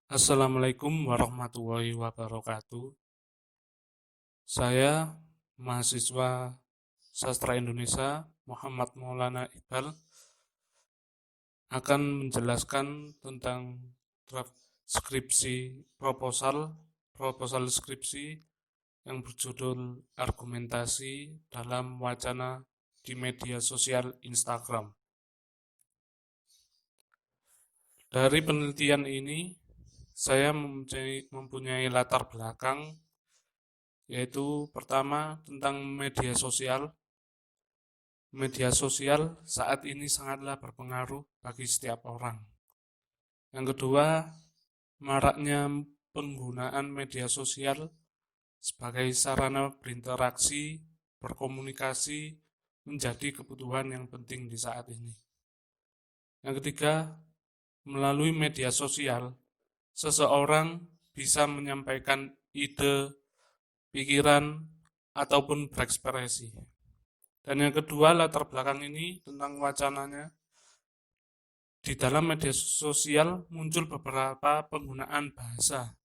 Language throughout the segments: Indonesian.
Assalamualaikum warahmatullahi wabarakatuh. Saya mahasiswa Sastra Indonesia Muhammad Maulana Iqbal akan menjelaskan tentang draft skripsi proposal skripsi yang berjudul Argumentasi dalam Wacana di Media Sosial Instagram. Dari penelitian ini, saya mempunyai latar belakang, yaitu pertama tentang media sosial. Media sosial saat ini sangatlah berpengaruh bagi setiap orang. Yang kedua, maraknya penggunaan media sosial sebagai sarana berinteraksi, berkomunikasi, menjadi kebutuhan yang penting di saat ini. Yang ketiga, melalui media sosial, seseorang bisa menyampaikan ide, pikiran, ataupun berekspresi. Dan yang kedua, latar belakang ini tentang wacananya. Di dalam media sosial muncul beberapa penggunaan bahasa,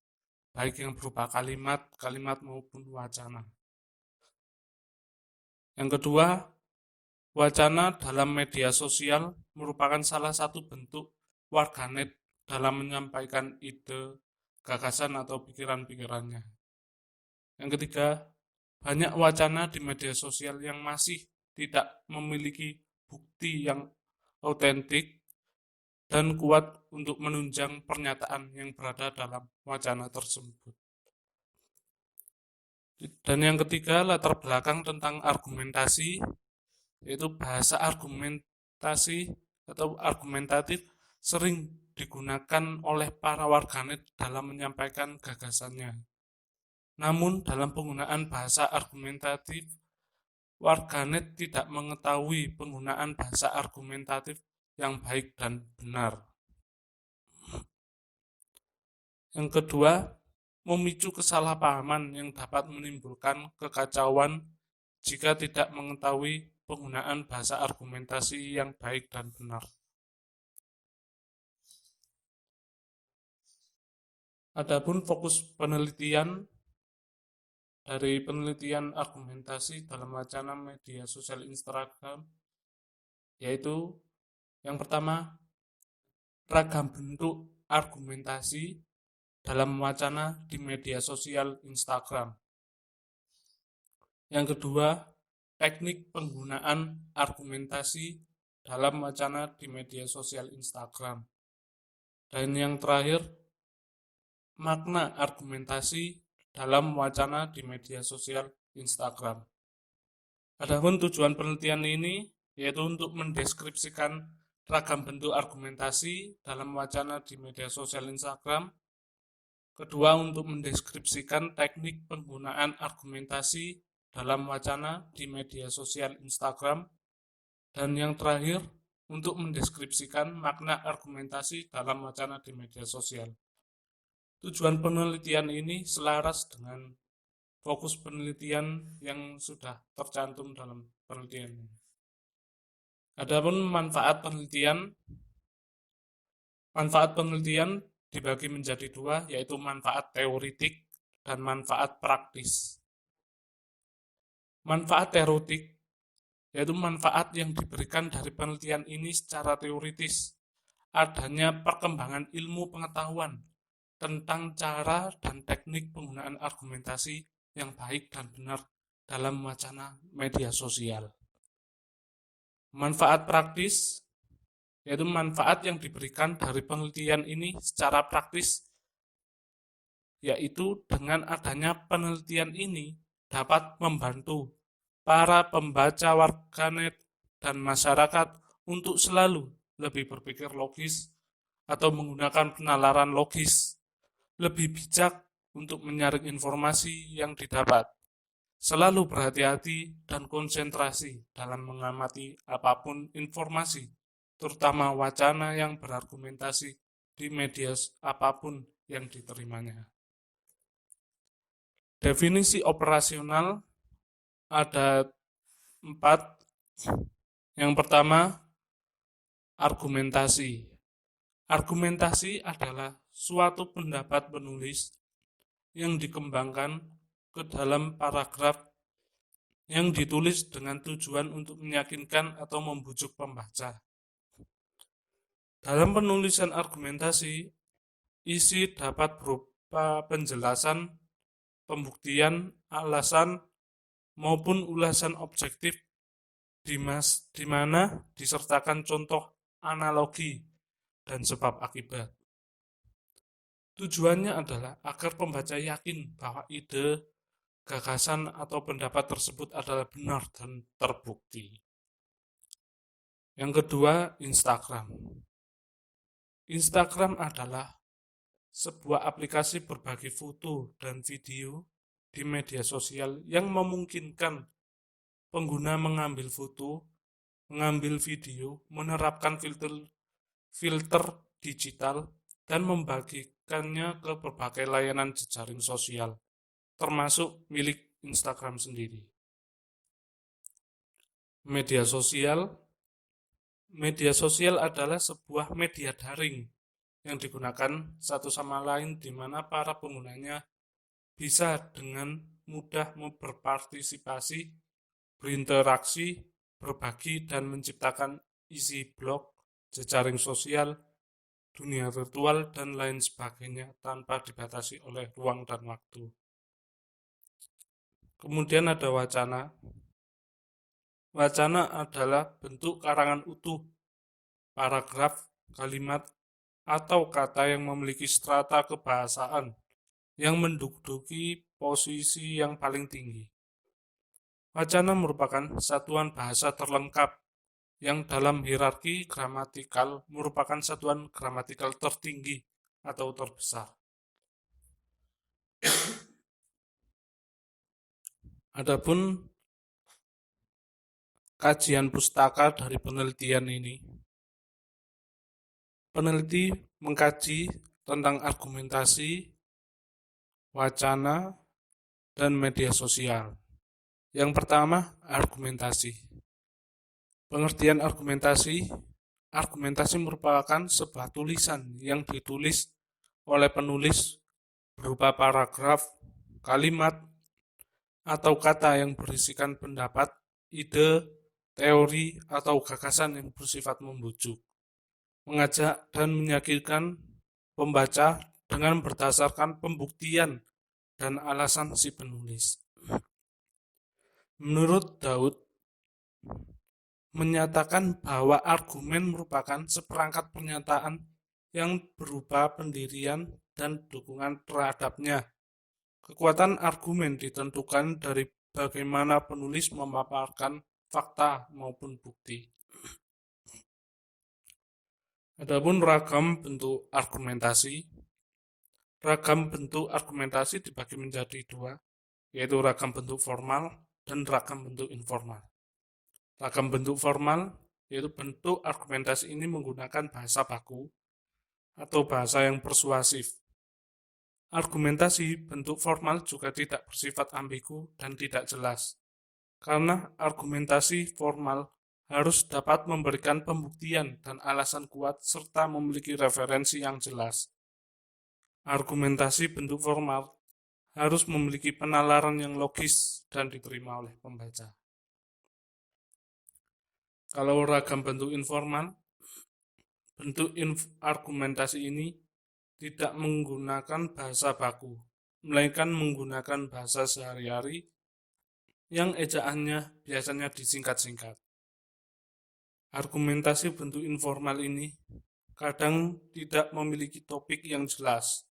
baik yang berupa kalimat maupun wacana. Yang kedua, wacana dalam media sosial merupakan salah satu bentuk warganet dalam menyampaikan ide, gagasan atau pikiran-pikirannya. Yang ketiga, banyak wacana di media sosial yang masih tidak memiliki bukti yang autentik dan kuat untuk menunjang pernyataan yang berada dalam wacana tersebut. Dan yang ketiga, latar belakang tentang argumentasi, yaitu bahasa argumentasi atau argumentatif sering digunakan oleh para warganet dalam menyampaikan gagasannya. Namun dalam penggunaan bahasa argumentatif, warganet tidak mengetahui penggunaan bahasa argumentatif yang baik dan benar. Yang kedua, memicu kesalahpahaman yang dapat menimbulkan kekacauan jika tidak mengetahui penggunaan bahasa argumentasi yang baik dan benar. Adapun fokus penelitian dari penelitian argumentasi dalam wacana media sosial Instagram, yaitu yang pertama, ragam bentuk argumentasi dalam wacana di media sosial Instagram. Yang kedua, teknik penggunaan argumentasi dalam wacana di media sosial Instagram. Dan yang terakhir, makna argumentasi dalam wacana di media sosial Instagram. Adapun tujuan penelitian ini yaitu untuk mendeskripsikan ragam bentuk argumentasi dalam wacana di media sosial Instagram. Kedua, untuk mendeskripsikan teknik penggunaan argumentasi dalam wacana di media sosial Instagram. Dan yang terakhir, untuk mendeskripsikan makna argumentasi dalam wacana di media sosial. Tujuan penelitian ini selaras dengan fokus penelitian yang sudah tercantum dalam penelitian ini. Adapun manfaat penelitian dibagi menjadi dua, yaitu manfaat teoritik dan manfaat praktis. Manfaat teoritik yaitu manfaat yang diberikan dari penelitian ini secara teoritis, adanya perkembangan ilmu pengetahuan tentang cara dan teknik penggunaan argumentasi yang baik dan benar dalam wacana media sosial. Manfaat praktis yaitu manfaat yang diberikan dari penelitian ini secara praktis, yaitu dengan adanya penelitian ini dapat membantu para pembaca warganet dan masyarakat untuk selalu lebih berpikir logis atau menggunakan penalaran logis, lebih bijak untuk menyaring informasi yang didapat, selalu berhati-hati dan konsentrasi dalam mengamati apapun informasi, terutama wacana yang berargumentasi di media apapun yang diterimanya. Definisi operasional ada 4. Yang pertama, Argumentasi. Argumentasi adalah suatu pendapat penulis yang dikembangkan ke dalam paragraf yang ditulis dengan tujuan untuk meyakinkan atau membujuk pembaca. Dalam penulisan argumentasi, isi dapat berupa penjelasan, pembuktian, alasan, maupun ulasan objektif di mana disertakan contoh analogi dan sebab akibat. Tujuannya adalah agar pembaca yakin bahwa ide, gagasan, atau pendapat tersebut adalah benar dan terbukti. Yang kedua, Instagram. Instagram adalah sebuah aplikasi berbagi foto dan video di media sosial yang memungkinkan pengguna mengambil foto, mengambil video, menerapkan filter digital, dan membagikannya ke berbagai layanan jejaring sosial, termasuk milik Instagram sendiri. Media sosial adalah sebuah media daring yang digunakan satu sama lain di mana para penggunanya bisa dengan mudah berpartisipasi, berinteraksi, berbagi, dan menciptakan isi blog, jejaring sosial, dunia virtual, dan lain sebagainya tanpa dibatasi oleh ruang dan waktu. Kemudian ada wacana. Wacana adalah bentuk karangan utuh, paragraf, kalimat, atau kata yang memiliki strata kebahasaan yang menduduki posisi yang paling tinggi. Wacana merupakan satuan bahasa terlengkap yang dalam hierarki gramatikal merupakan satuan gramatikal tertinggi atau terbesar. Adapun kajian pustaka dari penelitian ini, peneliti mengkaji tentang argumentasi, wacana, dan media sosial. Yang pertama, argumentasi. Pengertian argumentasi merupakan sebuah tulisan yang ditulis oleh penulis berupa paragraf, kalimat, atau kata yang berisikan pendapat, ide, teori, atau gagasan yang bersifat membujuk, mengajak, dan meyakinkan pembaca dengan berdasarkan pembuktian dan alasan si penulis. Menurut Daud, menyatakan bahwa argumen merupakan seperangkat pernyataan yang berupa pendirian dan dukungan terhadapnya. Kekuatan argumen ditentukan dari bagaimana penulis memaparkan fakta maupun bukti. Adapun ragam bentuk argumentasi. Ragam bentuk argumentasi dibagi menjadi dua, yaitu ragam bentuk formal dan ragam bentuk informal. Ragam bentuk formal yaitu bentuk argumentasi ini menggunakan bahasa baku atau bahasa yang persuasif. Argumentasi bentuk formal juga tidak bersifat ambigu dan tidak jelas, karena argumentasi formal harus dapat memberikan pembuktian dan alasan kuat serta memiliki referensi yang jelas. Argumentasi bentuk formal harus memiliki penalaran yang logis dan diterima oleh pembaca. Kalau ragam bentuk informal, bentuk argumentasi ini tidak menggunakan bahasa baku, melainkan menggunakan bahasa sehari-hari yang ejaannya biasanya disingkat-singkat. Argumentasi bentuk informal ini kadang tidak memiliki topik yang jelas,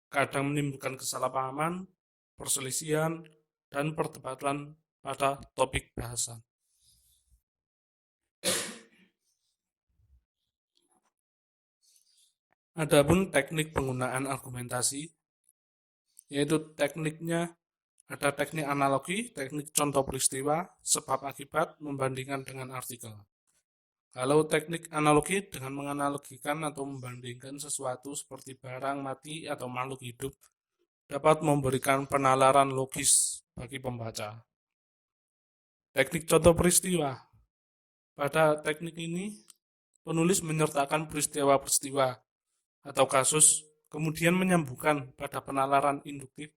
kadang menimbulkan kesalahpahaman, perselisihan, dan perdebatan pada topik bahasan. Adapun teknik penggunaan argumentasi, yaitu tekniknya ada teknik analogi, teknik contoh peristiwa, sebab akibat, membandingkan dengan artikel. Kalau teknik analogi dengan menganalogikan atau membandingkan sesuatu seperti barang mati atau makhluk hidup dapat memberikan penalaran logis bagi pembaca. Teknik contoh peristiwa. Pada teknik ini Penulis menyertakan peristiwa-peristiwa atau kasus, kemudian menyambungkan pada penalaran induktif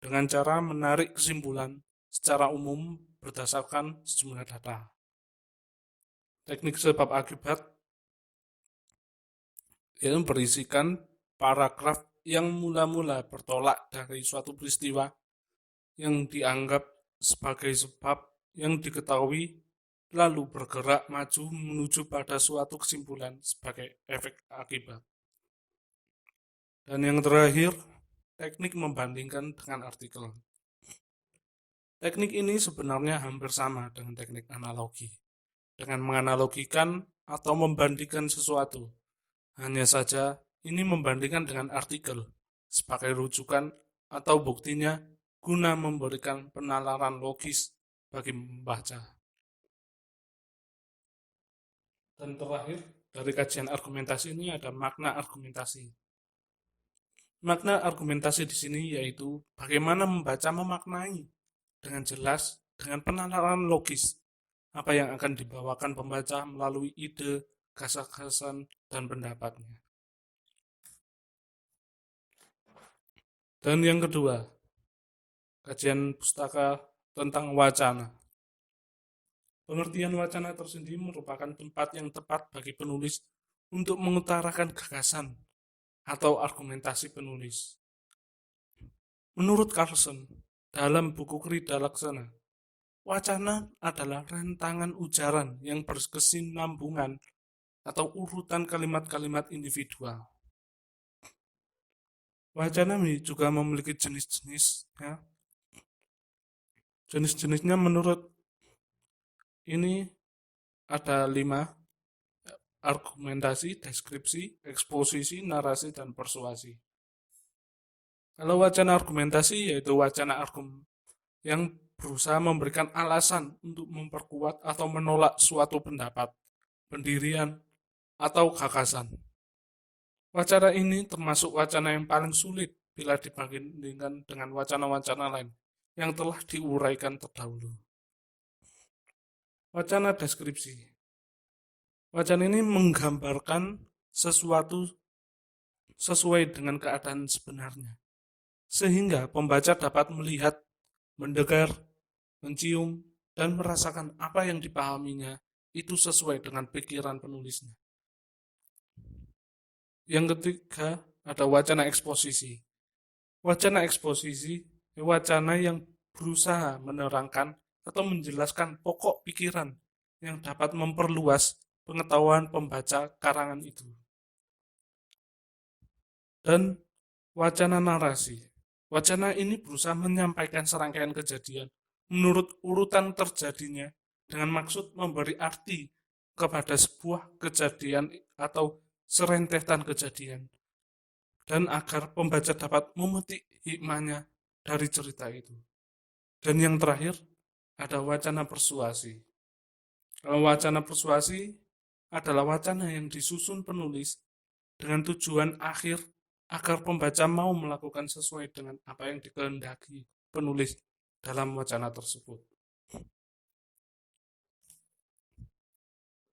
dengan cara menarik kesimpulan secara umum berdasarkan sejumlah data. Teknik sebab akibat yaitu berisikan paragraf yang mula-mula bertolak dari suatu peristiwa yang dianggap sebagai sebab yang diketahui, lalu bergerak maju menuju pada suatu kesimpulan sebagai efek akibat. Dan yang terakhir, teknik membandingkan dengan artikel. Teknik ini sebenarnya hampir sama dengan teknik analogi, dengan menganalogikan atau membandingkan sesuatu. Hanya saja ini membandingkan dengan artikel sebagai rujukan atau buktinya guna memberikan penalaran logis bagi membaca. Dan terakhir, dari kajian argumentasi ini ada makna argumentasi. Makna argumentasi di sini yaitu bagaimana membaca memaknai dengan jelas, dengan penalaran logis, apa yang akan dibawakan pembaca melalui ide, gagasan, dan pendapatnya. Dan yang kedua, kajian pustaka tentang wacana. Pengertian wacana tersendiri merupakan tempat yang tepat bagi penulis untuk mengutarakan gagasan atau argumentasi penulis. Menurut Carlson, dalam buku Krida Laksana, wacana adalah rentangan ujaran yang berkesinambungan atau urutan kalimat-kalimat individual. Wacana ini juga memiliki jenis-jenis. Jenis-jenisnya menurut ini ada 5: argumentasi, deskripsi, eksposisi, narasi, dan persuasi. Kalau wacana argumentasi yaitu wacana yang berusaha memberikan alasan untuk memperkuat atau menolak suatu pendapat, pendirian, atau gagasan. Wacana ini termasuk wacana yang paling sulit bila dibandingkan dengan wacana-wacana lain yang telah diuraikan terdahulu. Wacana deskripsi. Wacana ini menggambarkan sesuatu sesuai dengan keadaan sebenarnya, sehingga pembaca dapat melihat, mendengar, mencium, dan merasakan apa yang dipahaminya itu sesuai dengan pikiran penulisnya. Yang ketiga, ada wacana eksposisi. Wacana eksposisi wacana yang berusaha menerangkan atau menjelaskan pokok pikiran yang dapat memperluas pengetahuan pembaca karangan itu. Dan wacana narasi. Wacana ini berusaha menyampaikan serangkaian kejadian menurut urutan terjadinya dengan maksud memberi arti kepada sebuah kejadian atau serentetan kejadian, dan agar pembaca dapat memetik hikmahnya dari cerita itu. Dan yang terakhir, ada wacana persuasi. Wacana persuasi adalah wacana yang disusun penulis dengan tujuan akhir agar pembaca mau melakukan sesuai dengan apa yang dikehendaki penulis dalam wacana tersebut.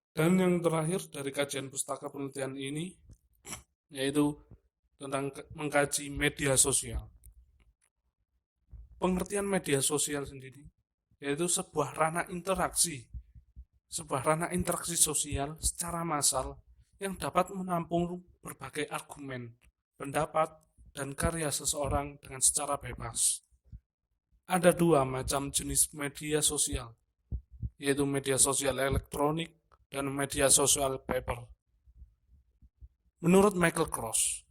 Dan yang terakhir dari kajian pustaka penelitian ini yaitu tentang mengkaji media sosial. Pengertian media sosial sendiri yaitu sebuah ranah interaksi sosial secara massal yang dapat menampung berbagai argumen, pendapat, dan karya seseorang dengan secara bebas. Ada 2 macam jenis media sosial, yaitu media sosial elektronik dan media sosial paper. Menurut Michael Cross,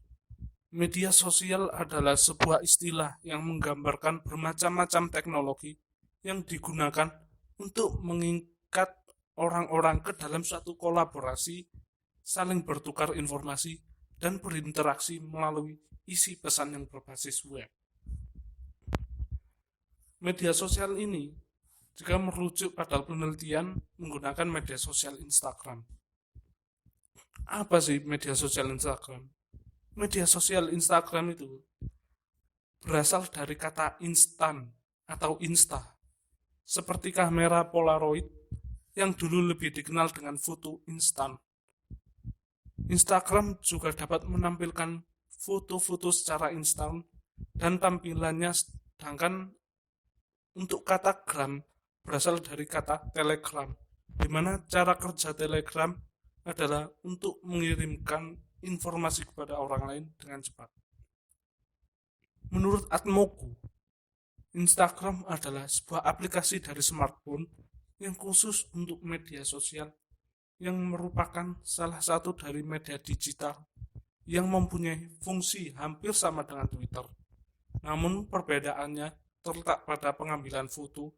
media sosial adalah sebuah istilah yang menggambarkan bermacam-macam teknologi yang digunakan untuk mengikat orang-orang ke dalam suatu kolaborasi, saling bertukar informasi, dan berinteraksi melalui isi pesan yang berbasis web. Media sosial ini juga merujuk pada penelitian menggunakan media sosial Instagram. Apa sih media sosial Instagram? Media sosial Instagram itu berasal dari kata instan atau insta, seperti kamera Polaroid yang dulu lebih dikenal dengan foto instan. Instagram juga dapat menampilkan foto-foto secara instan dan tampilannya, sedangkan untuk kata gram berasal dari kata telegram, di mana cara kerja telegram adalah untuk mengirimkan informasi kepada orang lain dengan cepat. Menurut Atmoku, Instagram adalah sebuah aplikasi dari smartphone yang khusus untuk media sosial, yang merupakan salah satu dari media digital yang mempunyai fungsi hampir sama dengan Twitter. Namun perbedaannya terletak pada pengambilan foto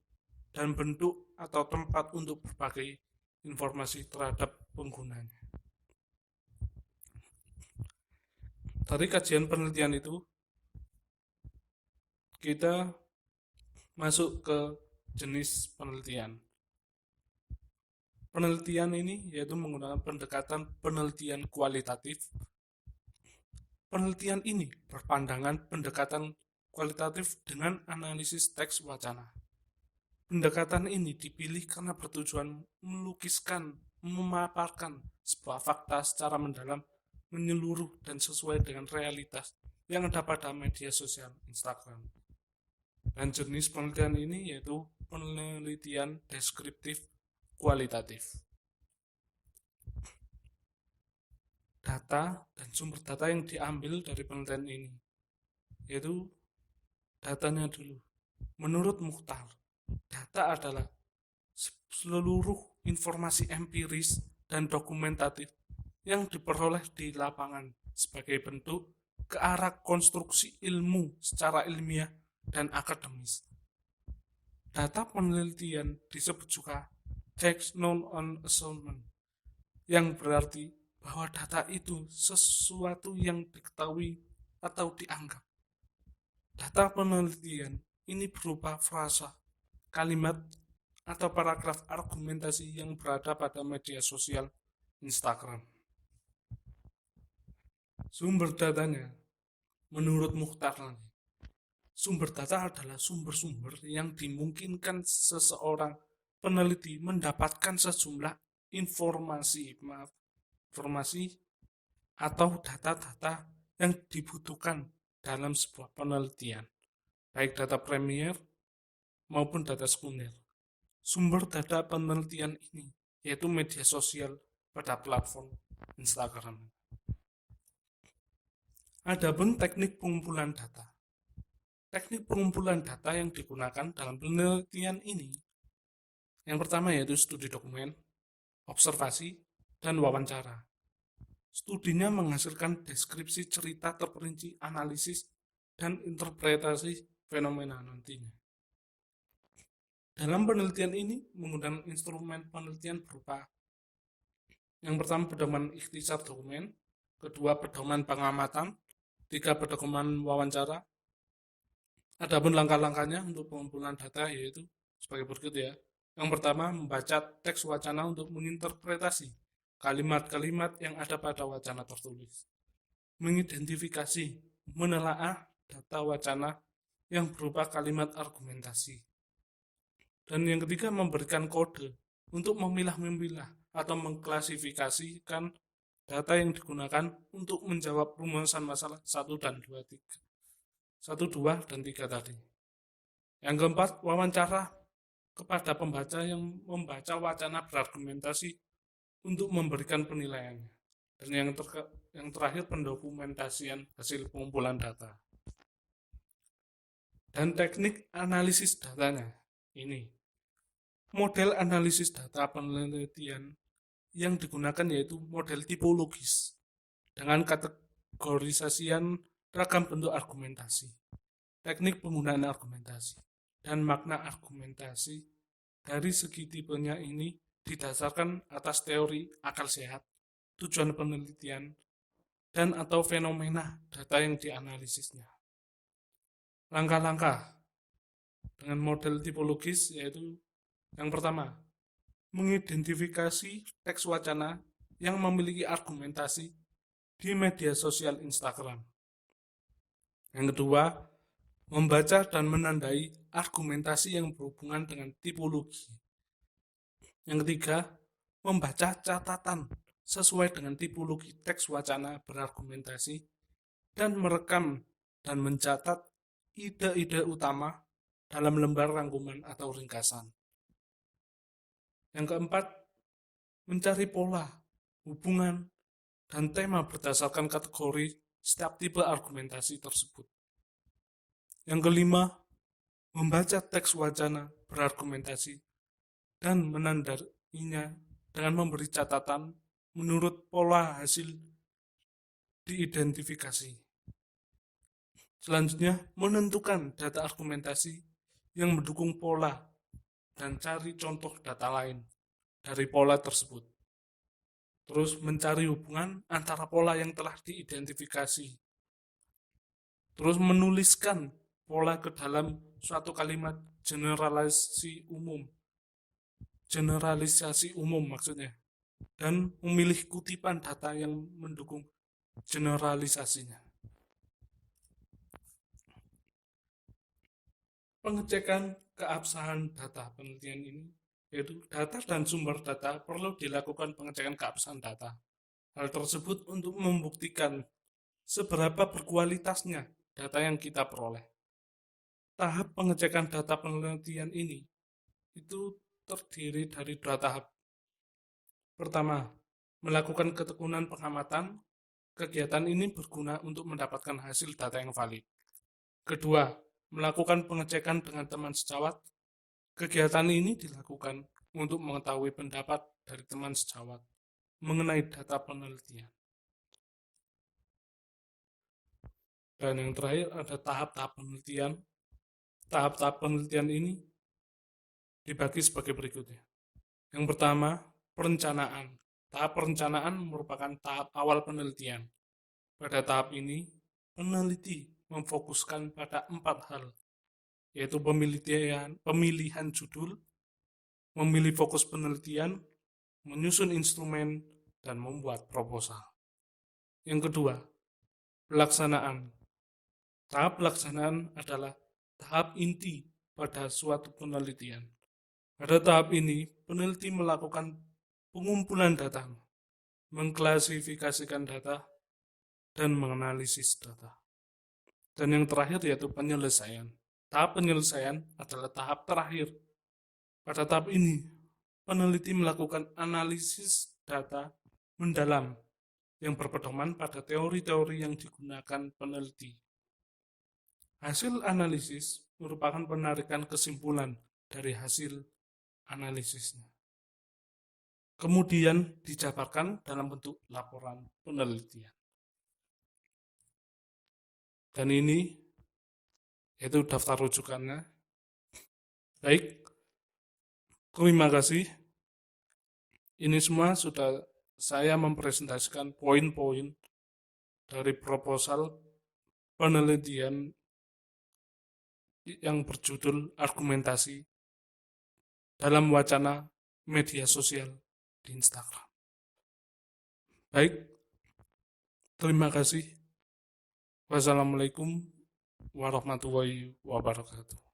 dan bentuk atau tempat untuk berbagai informasi terhadap penggunanya. Dari kajian penelitian itu, kita masuk ke jenis penelitian. Penelitian ini yaitu menggunakan pendekatan penelitian kualitatif. Penelitian ini berpandangan pendekatan kualitatif dengan analisis teks wacana. Pendekatan ini dipilih karena bertujuan melukiskan, memaparkan sebuah fakta secara mendalam, menyeluruh, dan sesuai dengan realitas yang ada pada media sosial Instagram. Dan jenis penelitian ini yaitu penelitian deskriptif kualitatif. Data dan sumber data yang diambil dari penelitian ini, yaitu datanya dulu. Menurut Mukhtar, data adalah seluruh informasi empiris dan dokumentatif yang diperoleh di lapangan sebagai bentuk ke arah konstruksi ilmu secara ilmiah dan akademis. Data penelitian disebut juga text known on assessment, yang berarti bahwa data itu sesuatu yang diketahui atau dianggap. Data penelitian ini berupa frasa, kalimat, atau paragraf argumentasi yang berada pada media sosial Instagram. Sumber datanya, menurut Mukhtar, sumber data adalah sumber-sumber yang dimungkinkan seseorang peneliti mendapatkan sejumlah informasi atau data-data yang dibutuhkan dalam sebuah penelitian, baik data primer maupun data sekunder. Sumber data penelitian ini yaitu media sosial pada platform Instagram. Adapun teknik pengumpulan data. Teknik pengumpulan data yang digunakan dalam penelitian ini, yang pertama yaitu studi dokumen, observasi, dan wawancara. Studinya menghasilkan deskripsi cerita terperinci, analisis, dan interpretasi fenomena nantinya. Dalam penelitian ini menggunakan instrumen penelitian berupa yang pertama pedoman ikhtisar dokumen, kedua pedoman pengamatan, tiga pedoman wawancara. Adapun langkah-langkahnya untuk pengumpulan data yaitu sebagai berikut ya. Yang pertama membaca teks wacana untuk menginterpretasi kalimat-kalimat yang ada pada wacana tertulis. Mengidentifikasi, menelaah data wacana yang berupa kalimat argumentasi. Dan yang ketiga memberikan kode untuk memilah-milah atau mengklasifikasikan data yang digunakan untuk menjawab rumusan masalah 1 dan 2, 3 tadi. Yang keempat, wawancara kepada pembaca yang membaca wacana berargumentasi untuk memberikan penilaiannya. Dan yang terakhir pendokumentasian hasil pengumpulan data. Dan teknik analisis datanya ini. Model analisis data penelitian yang digunakan yaitu model tipologis dengan kategorisasian ragam bentuk argumentasi, teknik penggunaan argumentasi, dan makna argumentasi dari segi tipenya ini didasarkan atas teori akal sehat, tujuan penelitian, dan atau fenomena data yang dianalisisnya. Langkah-langkah dengan model tipologis yaitu yang pertama, mengidentifikasi teks wacana yang memiliki argumentasi di media sosial Instagram. Yang kedua, membaca dan menandai argumentasi yang berhubungan dengan tipologi. Yang ketiga, membaca catatan sesuai dengan tipologi teks wacana berargumentasi dan merekam dan mencatat ide-ide utama dalam lembar rangkuman atau ringkasan. Yang keempat, mencari pola, hubungan, dan tema berdasarkan kategori setiap tipe argumentasi tersebut. Yang kelima, membaca teks wacana berargumentasi dan menandainya dengan memberi catatan menurut pola hasil diidentifikasi. Selanjutnya, menentukan data argumentasi yang mendukung pola dan cari contoh data lain dari pola tersebut. Terus mencari hubungan antara pola yang telah diidentifikasi. Terus menuliskan pola ke dalam suatu kalimat generalisasi umum maksudnya, dan memilih kutipan data yang mendukung generalisasinya. Pengecekan keabsahan data penelitian ini, yaitu data dan sumber data perlu dilakukan pengecekan keabsahan data. Hal tersebut untuk membuktikan seberapa berkualitasnya data yang kita peroleh. Tahap pengecekan data penelitian ini itu terdiri dari 2 tahap. Pertama, melakukan ketekunan pengamatan. Kegiatan ini berguna untuk mendapatkan hasil data yang valid. Kedua, melakukan pengecekan dengan teman sejawat. Kegiatan ini dilakukan untuk mengetahui pendapat dari teman sejawat mengenai data penelitian. Dan yang terakhir ada tahap-tahap penelitian. Tahap-tahap penelitian ini dibagi sebagai berikutnya. Yang pertama, perencanaan. Tahap perencanaan merupakan tahap awal penelitian. Pada tahap ini, peneliti memfokuskan pada 4 hal, yaitu pemilihan judul, memilih fokus penelitian, menyusun instrumen, dan membuat proposal. Yang kedua, pelaksanaan. Tahap pelaksanaan adalah tahap inti pada suatu penelitian. Pada tahap ini, peneliti melakukan pengumpulan data, mengklasifikasikan data, dan menganalisis data. Dan yang terakhir yaitu penyelesaian. Tahap penyelesaian adalah tahap terakhir. Pada tahap ini, peneliti melakukan analisis data mendalam yang berpedoman pada teori-teori yang digunakan peneliti. Hasil analisis merupakan penarikan kesimpulan dari hasil analisisnya. Kemudian dijabarkan dalam bentuk laporan penelitian. Dan ini yaitu daftar rujukannya. Baik, terima kasih. Ini semua sudah saya mempresentasikan poin-poin dari proposal penelitian yang berjudul argumentasi dalam wacana media sosial di Instagram. Baik, terima kasih. Wassalamualaikum warahmatullahi wabarakatuh.